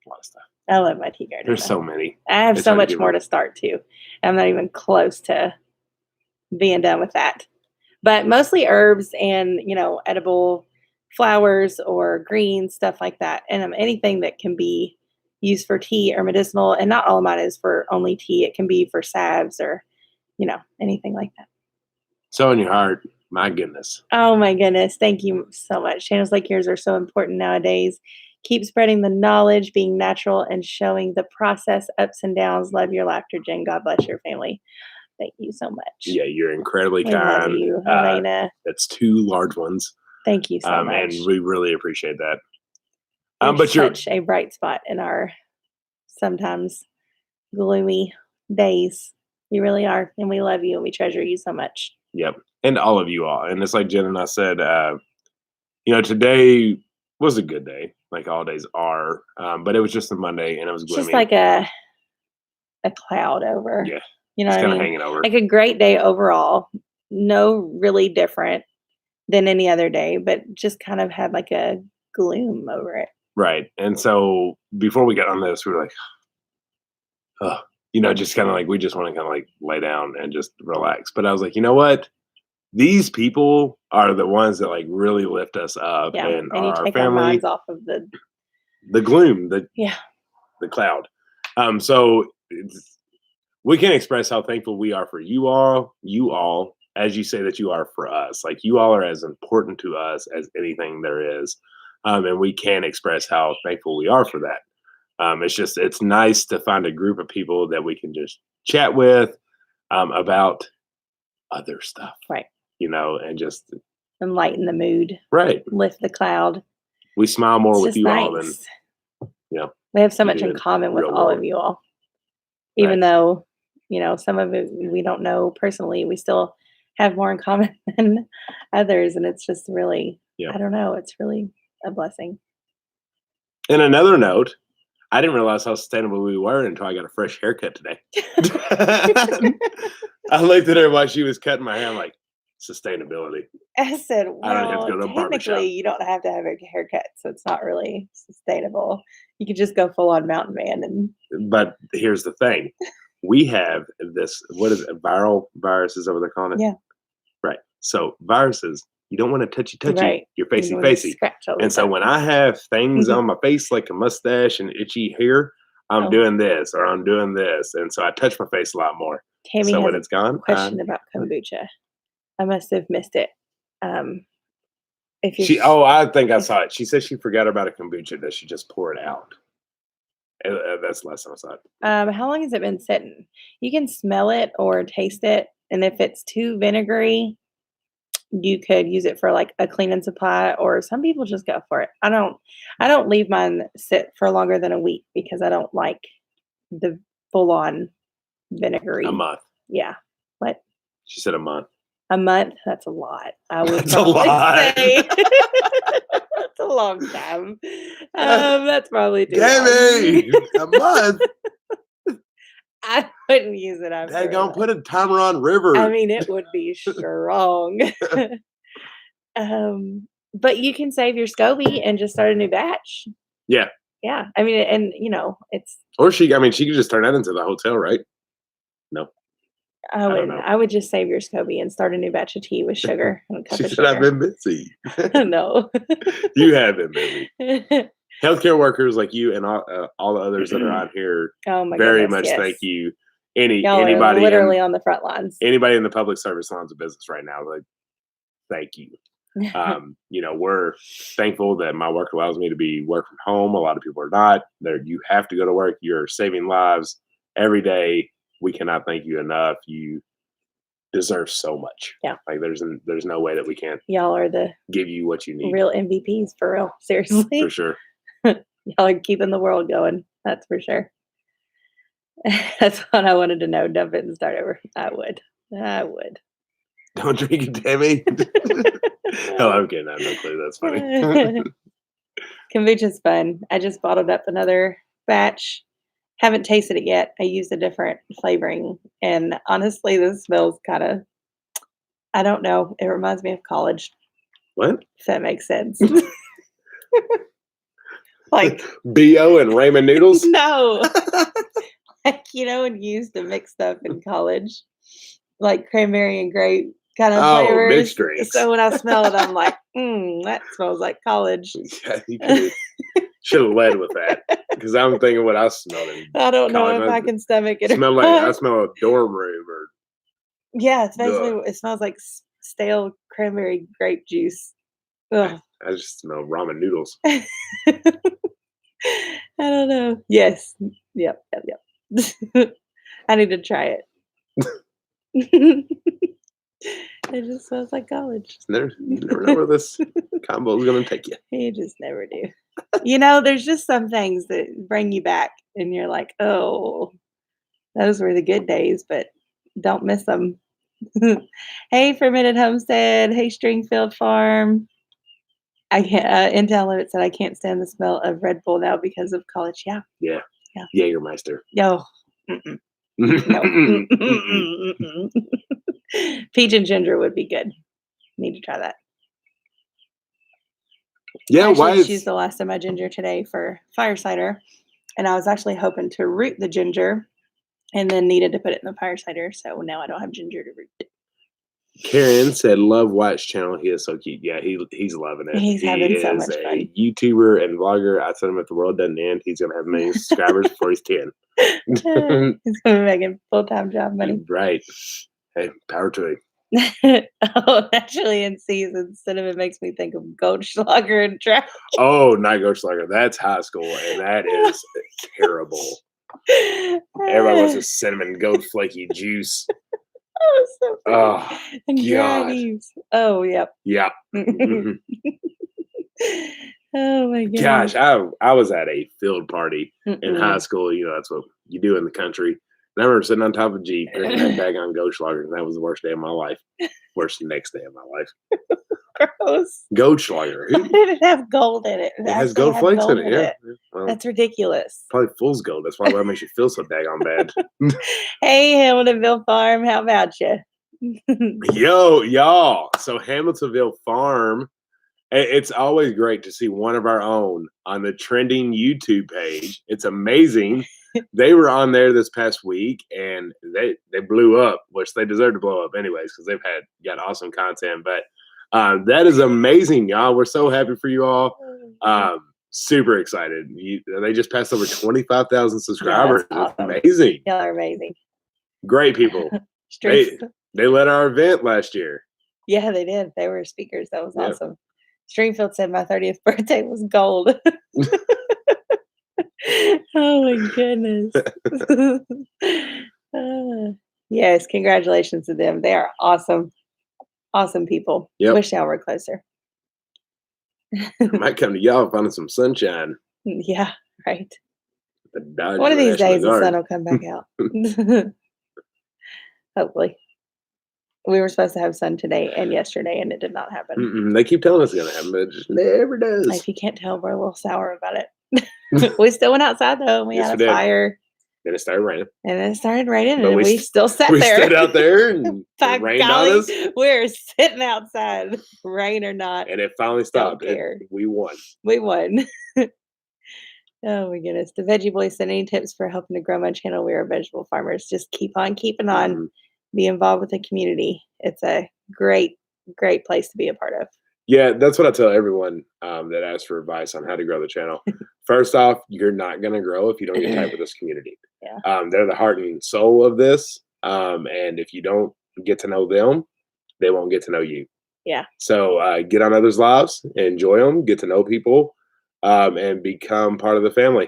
A lot of stuff. I love my tea garden. There's so many. I have so much more to start too. I'm not even close to being done with that. But mostly herbs and, edible flowers or greens, stuff like that. And anything that can be used for tea or medicinal. And not all of mine is for only tea. It can be for salves or, anything like that. So in your heart, my goodness. Oh my goodness. Thank you so much. Channels like yours are so important nowadays. Keep spreading the knowledge, being natural, and showing the process, ups and downs. Love your laughter, Jen. God bless your family. Thank you so much. Yeah, you're incredibly We kind. love you, Helena. That's 2 large ones. Thank you so much. And we really appreciate that. But you're such a bright spot in our sometimes gloomy days. You really are. And we love you and we treasure you so much. Yep. And all of you all. And it's like Jen and I said, today was a good day, like all days are. But it was just a Monday and it was gloomy. Just like a cloud over. Yeah. You know what I mean? Hanging over. Like a great day overall. No really different than any other day, but just kind of had like a gloom over it. Right. And so before we got on this, we were like, just kind of like, we just want to kind of like lay down and just relax. But I was like, you know what? These people are the ones that like really lift us up, and you our take family, our minds off of the gloom, the cloud. So we can't express how thankful we are for you all, as you say that you are for us. Like you all are as important to us as anything there is. And we can't express how thankful we are for that. It's nice to find a group of people that we can just chat with about other stuff. Right. And just lighten the mood. Right. Lift the cloud. We smile more with you all than, we have so much in common with all of you all. Even though, some of it we don't know personally, we still have more in common than others. And it's just really, I don't know, it's really a blessing. And another note, I didn't realize how sustainable we were until I got a fresh haircut today. I looked at her while she was cutting my hair. I'm like, sustainability. I said, well, I don't have to go to a barbershop. Technically, you don't have to have a haircut, so it's not really sustainable. You could just go full on mountain man. But here's the thing. We have this, what is it, viral virus is that what they're calling it? Yeah. Right. So viruses, you don't want to touchy. Right. You're facey. And so when I have things on my face like a mustache and itchy hair, I'm doing this or I'm doing this. And so I touch my face a lot more. Tammy so has when it's gone, question about kombucha. I must have missed it. I think I saw it. She said she forgot about a kombucha that she just poured out. That's the last time I saw it. How long has it been sitting? You can smell it or taste it, and if it's too vinegary, you could use it for like a cleaning supply, or some people just go for it. I don't leave mine sit for longer than a week because I don't like the full on vinegary. A month. Yeah. What? She said a month. A month? That's a lot. I would That's a probably lot. say that's a long time. That's probably too long. Davey, a month. I wouldn't use it after. Dad, gonna put a timer on River. I mean, it would be strong. But you can save your SCOBY and just start a new batch. Yeah. Yeah. I mean, and it's. Or she could just turn that into the hotel, right? No. I don't know. would just save your SCOBY and start a new batch of tea with sugar and a cup She of said, sugar. I've been busy. No. You have been busy. Healthcare workers like you and all the others that are on here, Oh my very goodness, much yes. thank you. Y'all are Anybody literally on the front lines. anybody in the public service lines of business right now, like, thank you. We're thankful that my work allows me to work from home. A lot of people are not. You have to go to work. You're saving lives every day. We cannot thank you enough. You deserve so much. Yeah. Like there's no way that we can't. Y'all are the give you what you need. Real MVPs for real. Seriously. For sure. Y'all are keeping the world going. That's for sure. That's what I wanted to know. Dump it and start over. I would. Don't drink it, Tammy. Oh, I'm kidding. I have no clue. That's funny. Kombucha's fun. I just bottled up another batch. Haven't tasted it yet. I used a different flavoring. And honestly, this smells kind of, I don't know. It reminds me of college. What? If that makes sense. Like B.O. and ramen noodles? No. Like, when you used to mix stuff in college, like cranberry and grape kind of flavors. Mixed drinks. So when I smell it, I'm like, that smells like college. Yeah, you should have led with that, because I'm thinking what I smelled in I don't college. know if I can stomach it. I smell a dorm room or. Yeah, it's basically, it smells like stale cranberry grape juice. Ugh. I just smell ramen noodles. I don't know. Yes. Yep. I need to try it. It just smells like college. You never know where this combo is going to take you. You just never do. There's just some things that bring you back, and you're like, oh, those were the good days, but don't miss them. Hey, Fermented Homestead. Hey, Stringfield Farm. I can't. Intel Limit said I can't stand the smell of Red Bull now because of college. Yeah. Jägermeister. Yo. No. Peach and ginger would be good. Need to try that. Yeah, I actually used the last of my ginger today for fire cider, and I was actually hoping to root the ginger, and then needed to put it in the fire cider. So now I don't have ginger to root it. Karen said, "Love White's channel. He is so cute." Yeah, he's loving it. He's having so much fun. He's a YouTuber and vlogger. I said him, if the world doesn't end, he's gonna have millions of subscribers before he's 10. He's gonna be making full-time job money. Right. Hey, power to him. Actually, in season, cinnamon makes me think of Goldschlager and track. Oh, not Goldschlager. That's high school, and that is terrible. Everybody wants a cinnamon gold flaky juice. Oh, so funny. Oh, and God. grannies. Oh, yep. Yeah. Oh my god. Gosh, I was at a field party in high school. That's what you do in the country. And I remember sitting on top of a Jeep drinking that bag on Goldschlager, and that was the worst day of my life. Worst next day of my life. Gross. Goldschlager. Why did it have gold in it? It has gold flakes in it. Yeah. Well, that's ridiculous. Probably fool's gold. That's probably why it makes you feel so daggone bad. Hey, Hamiltonville Farm, how about you? Yo, y'all. So Hamiltonville Farm, it's always great to see one of our own on the trending YouTube page. It's amazing. They were on there this past week, and they blew up, which they deserve to blow up anyways, because they've got awesome content. But that is amazing, y'all. We're so happy for you all. Super excited. They just passed over 25,000 subscribers. Yeah, that's awesome. Amazing. Y'all are amazing. Great people. They led our event last year. Yeah, they did. They were speakers. That was awesome. Stringfield said my 30th birthday was gold. Oh my goodness. Yes, congratulations to them. They are awesome. Awesome people. Yep. Wish y'all were closer. I might come to y'all finding some sunshine. Yeah, right. The Dodge One of these National days the sun Guard. will come back out. Hopefully. We were supposed to have sun today and yesterday, and it did not happen. They keep telling us it's gonna happen, but it just never does. If you can't tell, we're a little sour about it. We still went outside though, and we Yes, had we a did. fire, Then it started raining. and then it started raining, But and we we still sat We there. stood out there and By it rained golly, on us, we're sitting outside, rain or not. and it finally stopped. care. We won. We won. Oh my goodness. The Veggie Boy said, any tips for helping to grow my channel? We are vegetable farmers. Just keep on keeping on. Mhm. Be involved with the community. It's a great, great place to be a part of. Yeah, that's what I tell everyone that asks for advice on how to grow the channel. First off, you're not going to grow if you don't get tight with this community. Yeah. They're the heart and soul of this. And if you don't get to know them, they won't get to know you. Yeah. So get on others' lives, enjoy them, get to know people, and become part of the family.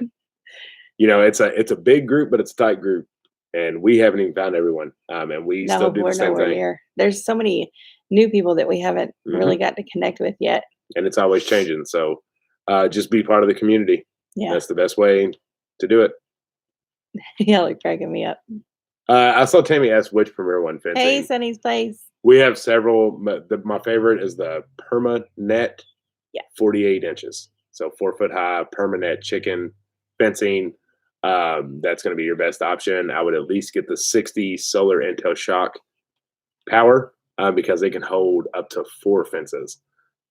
You know, it's a big group, but it's a tight group. And we haven't even found everyone. And we still do we're the same nowhere thing. near. There's so many new people that we haven't really got to connect with yet. And it's always changing. So just be part of the community. Yeah. That's the best way to do it. Y'all are cracking me up. I saw Tammy ask which Premier One fencing. Hey, Sunny's Place. We have several. But my favorite is the PermaNet. Yeah. 48 inches. So 4 foot high PermaNet chicken fencing. That's going to be your best option. I would at least get the 60 solar Intel shock power because they can hold up to 4 fences.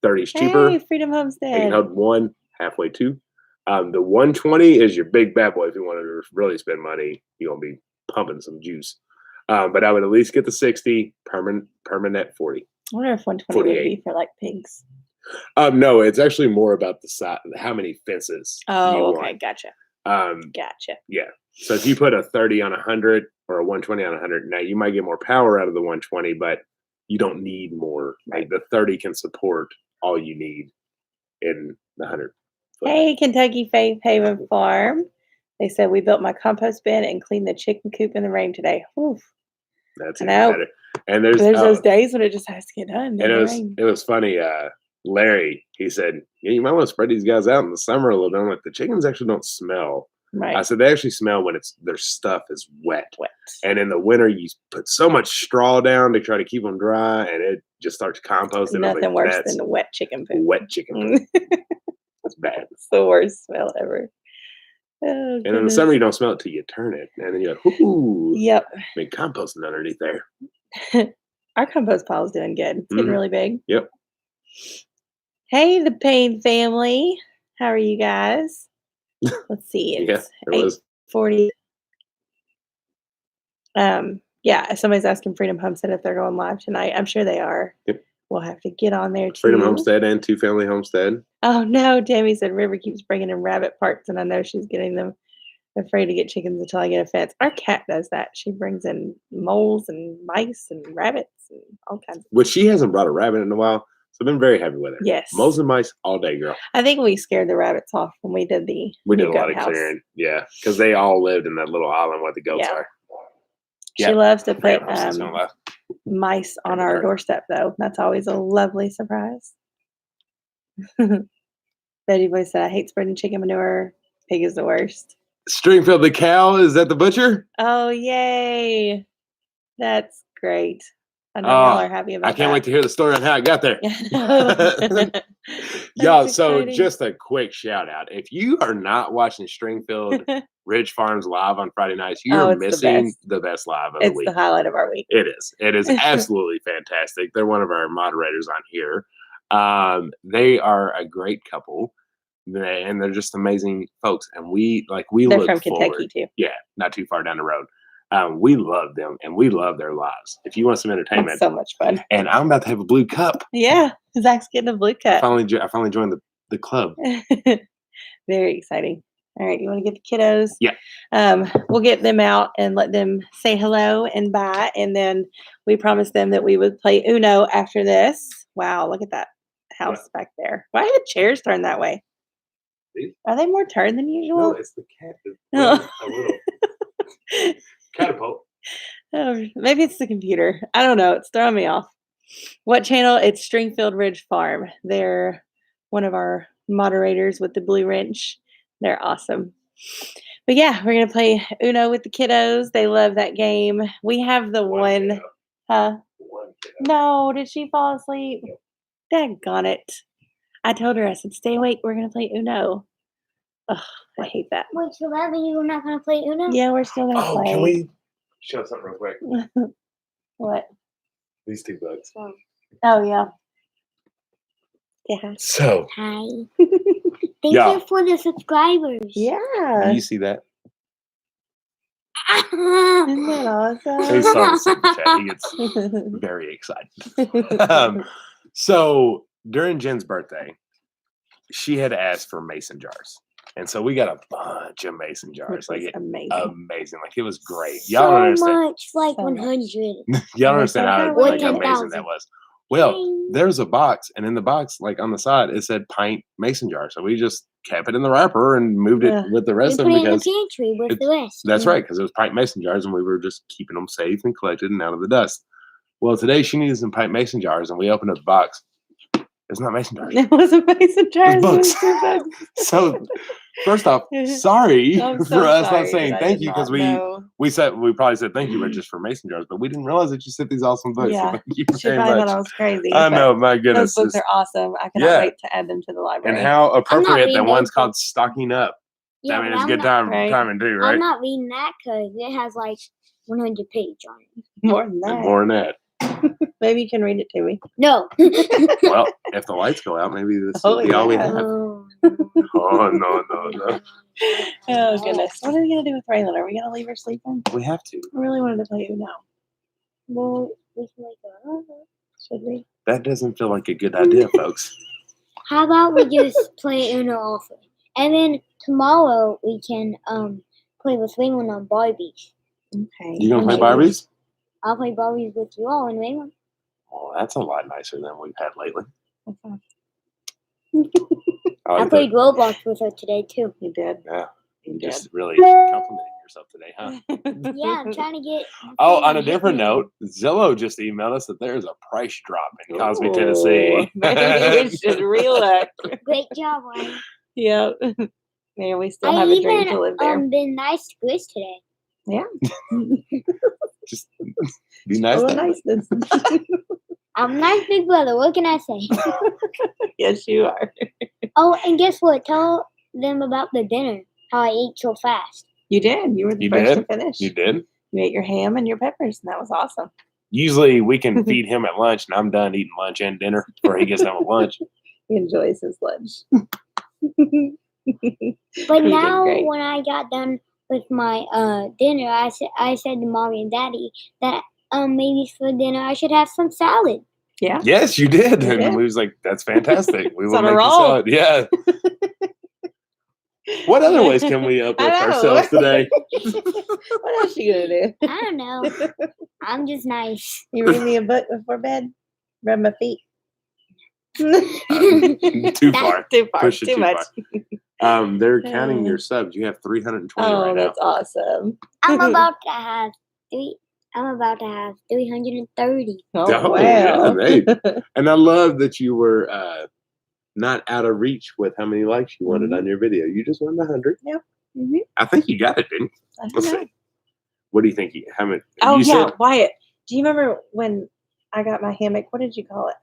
30 is cheaper. Hey, Freedom Homestead. They can hold 1 halfway 2. The 120 is your big bad boy. If you want to really spend money, you're going to be pumping some juice. But I would at least get the 60 PermaNet 40. I wonder if 120 would be for like pigs. No, it's actually more about the size, how many fences. Oh, okay, want. gotcha. Gotcha. Yeah. So if you put a 30 on 100 or a 120 on 100, now you might get more power out of the 120, but you don't need more. Like the 30 can support all you need in the 100. Hey, Kentucky Faith Haven Farm. They said we built my compost bin and cleaned the chicken coop in the rain today. Oof. That's even better. And there's those days when it just has to get done. And it was funny. Larry, he said, yeah, you might want to spread these guys out in the summer a little bit. I'm like, the chickens actually don't smell. Right. I said they actually smell when their stuff is wet. And in the winter, you put so much straw down to try to keep them dry, and it just starts composting. Nothing worse than the wet chicken poop. Wet chicken poop. That's bad. It's the worst smell ever. Oh, and in the summer, you don't smell it till you turn it, and then you're like, ooh. Yep. Big composting underneath there. Our compost pile is doing good. It's getting really big. Yep. Hey, the Payne family. How are you guys? Let's see. It's 8:40. Yeah, somebody's asking Freedom Homestead if they're going live tonight. I'm sure they are. Yep. We'll have to get on there too. Freedom Homestead and Two Family Homestead. Oh no, Tammy said River keeps bringing in rabbit parts, and I know she's getting them. Afraid to get chickens until I get a fence. Our cat does that. She brings in moles and mice and rabbits and all kinds of Which she hasn't brought a rabbit in a while. So I've been very happy with her. Yes. Moles and mice all day, girl. I think we scared the rabbits off when we did the We did a lot of clearing. Yeah. Because they all lived in that little island where the goats are. She loves to put mice on our doorstep, though. That's always a lovely surprise. Betty Boy said, I hate spreading chicken manure. Pig is the worst. Stringfield the cow, is that the butcher? Oh, yay. That's great. I know y'all are happy about that. I can't wait to hear the story on how it got there. Just a quick shout out. If you are not watching Stringfield Ridge Farms live on Friday nights, you're missing the best live of the week. It's the highlight of our week. It is. It is absolutely fantastic. They're one of our moderators on here. They are a great couple. And they're just amazing folks. And they're look from forward. Kentucky too. Yeah, not too far down the road. We love them and we love their lives. If you want some entertainment, it's so much fun. And I'm about to have a blue cup. Yeah, Zach's getting a blue cup. I finally joined the club. Very exciting. All right, you want to get the kiddos? Yeah. We'll get them out and let them say hello and bye. And then we promised them that we would play Uno after this. Wow, look at that house back there. Why are the chairs turned that way? Are they more turned than usual? No, it's the cat. A little catapult. Oh, maybe it's the computer. I don't know. It's throwing me off. What channel? It's Stringfield Ridge Farm. They're one of our moderators with the blue wrench. They're awesome. But yeah, we're gonna play Uno with the kiddos. They love that game. We have the one. Huh? No, did she fall asleep? Daggone it. I told her, I said, stay awake. We're gonna play Uno. Ugh, I hate that. Wait, so that means we're not gonna play Uno? Yeah, we're still gonna play. Can we show something real quick? What? These two bugs. Oh yeah. Yeah. So, Hi. Thank Yeah. you for the subscribers. Yeah. you see that? Isn't that He's awesome? starting to see the chat. He gets very excited. So during Jen's birthday, she had asked for mason jars. And so we got a bunch of mason jars. Which Like was amazing. amazing. Like it was great. Y'all don't understand. much, like So much. 100. Y'all don't understand how What like, 10,000? amazing that was. Well, Dang. there's a box, and in the box, like on the side, it said pint mason jar. So we just kept it in the wrapper and moved it Yeah. with the We rest put of it them in the because pantry with the rest. that's right, because it was pint mason jars, and we were just keeping them safe and collected and out of the dust. Well, today she needed some pint mason jars, and we opened up the box. It's not mason jars. It wasn't mason jars. books. It was books. So, first off, sorry I'm for so us sorry not saying that I thank did you because not know. we probably said thank you, but just for mason jars. But we didn't realize that you sent these awesome books. Yeah. So thank you She very probably thought much. I was crazy. I but know, my Those goodness. books are awesome. I cannot Yeah. wait to add them to the library. And how appropriate reading that one's those called Stocking Up. Yeah, I mean, but it's I'm good not, timing too, right? I'm not reading that because it has like 100 pages on it. More than that. And more than that. Maybe you can read it to me. No. Well, if the lights go out, maybe this will Oh, be all we yeah. have. Oh, Oh, no. Oh, goodness. What are we going to do with Raylan? Are we going to leave her sleeping? We have to. I really wanted to play Uno. Well, we can like go. Should we? That doesn't feel like a good idea, folks. How about we just play Uno also? And then tomorrow we can play with Raymond on Barbies. Okay. You gonna play Okay. Barbies? I'll play Barbies with you all and Raymond. Oh, that's a lot nicer than we've had lately. Okay. I I like played Roblox with her today too. You did. that. You Yeah, did. just really complimenting yourself today, huh? Yeah, I'm trying to get. Oh, on a different note, Zillow just emailed us that there's a price drop in Cosby, Tennessee. Maybe we should relook. Great job, Ryan. Yep. Man, we still I have a dream even to live there. been nice to Chris today. Yeah. Just be nice. Full to of niceness. I'm nice, big brother. What can I say? Yes, you are. Oh, and guess what? Tell them about the dinner. How I ate so fast. You did. You were the You first did? to finish. You did? You ate your ham and your peppers, and that was awesome. Usually we can feed him at lunch, and I'm done eating lunch and dinner before he gets done with lunch. He enjoys his lunch. But You did now, great. when I got done with my dinner, I said to mommy and daddy that maybe for dinner I should have some salad. Yeah. Yes, you did. You And did. we was like, that's fantastic. We It's will on a make the roll. salad. Yeah. What other ways can we uplift I know. ourselves today? What else you gonna do? I don't know. I'm just nice. You read me a book before bed? Rub my feet. Too far. Too far. Push it Too too much. They're counting your subs. You have 320 Oh, right now. that's awesome. I'm about to have 330. Oh, Oh, wow. yeah, hey. And I love that you were not out of reach with how many likes you wanted Mhm. on your video. You just wanted 100. Mhm. I think you got it, didn't you? I don't Let's know. see. What do you think? How many? Oh, you yeah, said Wyatt. Do you remember when I got my hammock? What did you call it?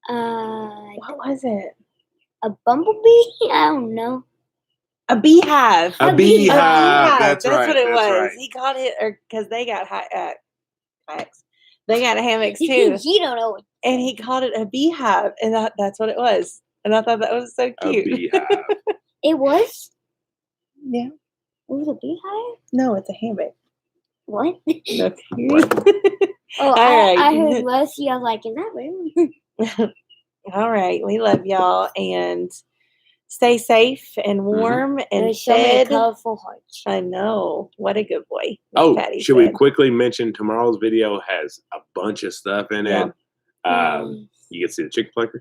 What was it? A bumblebee? I don't know. A beehive. a A beehive. beehive. That's right. what it that's was. right. He called it, or because they got kayaks. They got hammocks too, You don't know what. and he called it a beehive, and that's what it was. And I thought that was so A cute. beehive. It was? Yeah. It was a beehive? No, it's a hammock. What? No. Oh, All I right. heard Rusty. I was like, is that real? All right. We love y'all, and stay safe and warm and There's so many fed. colorful hearts. I know. What a good boy. as Oh, Patty should we said. quickly mention tomorrow's video has a bunch of stuff in Yeah. it. You get to see the chicken flicker.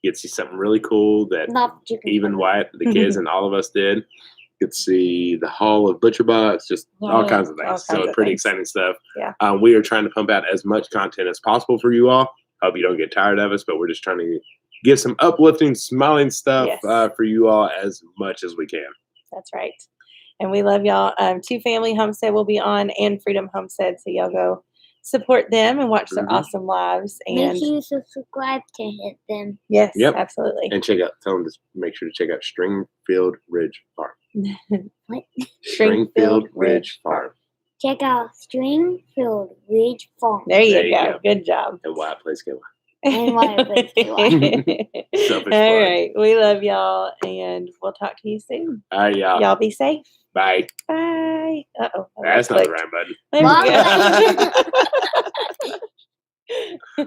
You get to see something really cool that Not chicken. even fingers. Wyatt, the kids, and all of us did. Get to see the Hall of Butcher Box, just all Yeah, kinds of all things. So kinds it's of pretty things. exciting stuff. Yeah. We are trying to pump out as much content as possible for you all. Hope you don't get tired of us, but we're just trying to get some uplifting, smiling stuff Yes. for you all as much as we can. That's right. And we love y'all. Two Family Homestead will be on, and Freedom Homestead. So y'all go support them and watch their awesome lives. And Make sure you subscribe to hit them. yes, Yep. absolutely. And tell them to make sure to check out Stringfield Ridge Farm. What? Stringfield Ridge Farm. Check out Stringfield Ridge Farm. There you There you go. go. Good job. And Wyatt Place KY. And Wyatt Place KY. Selfish All plug. right. We love y'all, and we'll talk to you soon. All right, y'all. Y'all be safe. Bye. Bye. Uh-oh. That's not the right button. There we Bye. go.